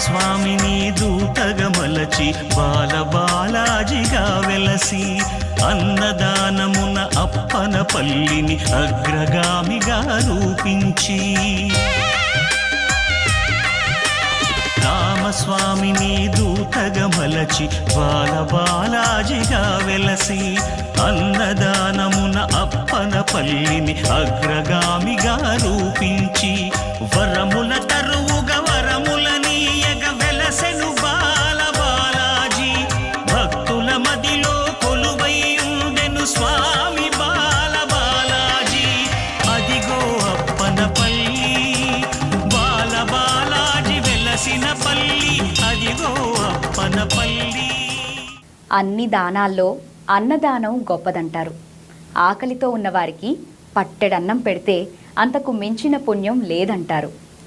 రామస్వామిని దూతగా మలచి బాలబాలాజిగా వెలసి అన్నదానమున అప్పన పల్లిని అగ్రగామిగా రూపించి రామస్వామిని దూతగా మలచి బాలబాలాజిగా వెలసి అన్నదానమున అప్పన పల్లిని అగ్రగామిగా రూపించి వరముల తరువుగా వరములనీయగ వెలసెను బాలబాలాజీ భక్తుల మదిలో కొలువై ఉండెను స్వామి బాలబాలాజీ అదిగో అప్పన పల్లి బాలబాలాజీ వెలసిన పల్లి అదిగో అప్పన పల్లి. అన్ని దానాల్లో అన్నదానం గొప్పదంటారు. ఆకలితో ఉన్నవారికి పట్టెడన్నం పెడితే అంతకు మించిన పుణ్యం లేదంటారు.